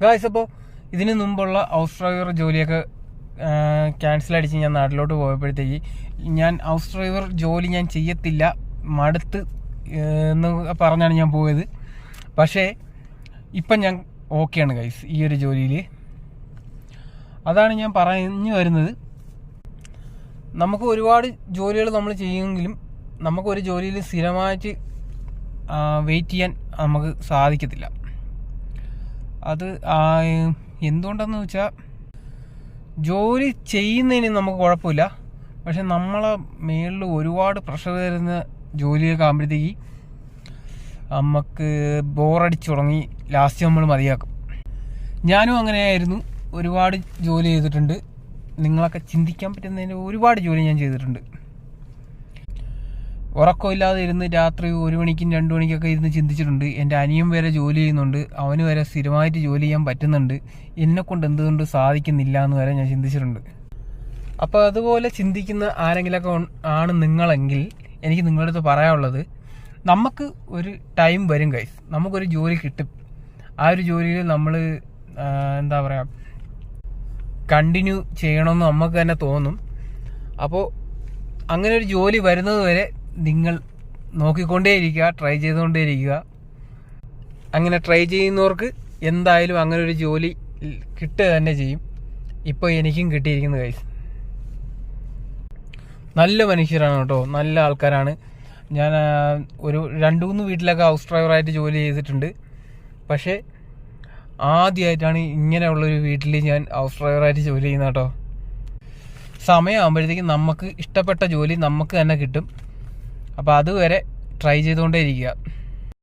Guys, അപ്പോൾ ഇതിന് മുമ്പുള്ള ഹൗസ് ഡ്രൈവർ ജോലിയൊക്കെ ക്യാൻസൽ അടിച്ച് ഞാൻ നാട്ടിലോട്ട് പോയപ്പോഴത്തേക്ക് ഞാൻ ഹൗസ് ഡ്രൈവർ ജോലി ഞാൻ ചെയ്യത്തില്ല, മടുത്ത് എന്ന് പറഞ്ഞാണ് ഞാൻ പോയത്. പക്ഷേ ഇപ്പം ഞാൻ ഓക്കെയാണ് ഗൈസ് ഈ ഒരു ജോലിയിൽ. അതാണ് ഞാൻ പറഞ്ഞു വരുന്നത്. നമുക്ക് ഒരുപാട് ജോലികൾ നമ്മൾ ചെയ്യുമെങ്കിലും നമുക്കൊരു ജോലിയിൽ സ്ഥിരമായിട്ട് വെയിറ്റ് ചെയ്യാൻ നമുക്ക് സാധിക്കത്തില്ല. അത് എന്തുകൊണ്ടെന്ന് വെച്ചാൽ ജോലി ചെയ്യുന്നതിന് നമുക്ക് കുഴപ്പമില്ല, പക്ഷെ നമ്മളെ മേളിൽ ഒരുപാട് പ്രഷർ തരുന്ന ജോലിയൊക്കെ ആകുമ്പോഴത്തേക്ക് നമുക്ക് ബോറടിച്ച് തുടങ്ങി, ലാസ്റ്റ് നമ്മൾ മതിയാക്കും. ഞാനും അങ്ങനെയായിരുന്നു, ഒരുപാട് ജോലി ചെയ്തിട്ടുണ്ട്. നിങ്ങളൊക്കെ ചിന്തിക്കാൻ പറ്റുന്നതിന് ഒരുപാട് ജോലി ഞാൻ ചെയ്തിട്ടുണ്ട്. ഉറക്കമില്ലാതെ ഇരുന്ന് രാത്രി 1 മണിക്കും 2 മണിക്കൊക്കെ ഇരുന്ന് ചിന്തിച്ചിട്ടുണ്ട്. എൻ്റെ അനിയൻ വരെ ജോലി ചെയ്യുന്നുണ്ട്, അവന് വരെ സ്ഥിരമായിട്ട് ജോലി ചെയ്യാൻ പറ്റുന്നുണ്ട്, എന്നെക്കൊണ്ട് എന്തുകൊണ്ട് സാധിക്കുന്നില്ല എന്ന് വരെ ഞാൻ ചിന്തിച്ചിട്ടുണ്ട്. അപ്പോൾ അതുപോലെ ചിന്തിക്കുന്ന ആരെങ്കിലുമൊക്കെ ആണ് നിങ്ങളെങ്കിൽ എനിക്ക് നിങ്ങളുടെ അടുത്ത് പറയാനുള്ളത്, നമുക്ക് ഒരു ടൈം വരും ഗൈസ്, നമുക്കൊരു ജോലി കിട്ടും. ആ ഒരു ജോലിയിൽ നമ്മൾ എന്താ പറയുക, കണ്ടിന്യൂ ചെയ്യണമെന്ന് നമുക്ക് തന്നെ തോന്നും. അപ്പോൾ അങ്ങനെ ഒരു ജോലി വരുന്നത് വരെ നിങ്ങൾ നോക്കിക്കൊണ്ടേയിരിക്കുക, ട്രൈ ചെയ്തുകൊണ്ടേയിരിക്കുക. അങ്ങനെ ട്രൈ ചെയ്യുന്നവർക്ക് എന്തായാലും അങ്ങനെ ഒരു ജോലി കിട്ടുക തന്നെ ചെയ്യും. ഇപ്പോൾ എനിക്കും കിട്ടിയിരിക്കുന്നത് ഗൈസ്. നല്ല മനുഷ്യരാണ് കേട്ടോ, നല്ല ആൾക്കാരാണ്. ഞാൻ ഒരു 2-3 വീട്ടിലൊക്കെ ഹൗസ് ഡ്രൈവറായിട്ട് ജോലി ചെയ്തിട്ടുണ്ട്. പക്ഷേ ആദ്യമായിട്ടാണ് ഇങ്ങനെയുള്ളൊരു വീട്ടിൽ ഞാൻ ഹൗസ് ഡ്രൈവറായിട്ട് ജോലി ചെയ്യുന്നത് കേട്ടോ. സമയമാകുമ്പോഴത്തേക്കും നമുക്ക് ഇഷ്ടപ്പെട്ട ജോലി നമുക്ക് തന്നെ കിട്ടും. അപ്പോൾ അതുവരെ ട്രൈ ചെയ്തുകൊണ്ടേ ഇരിക്കുക.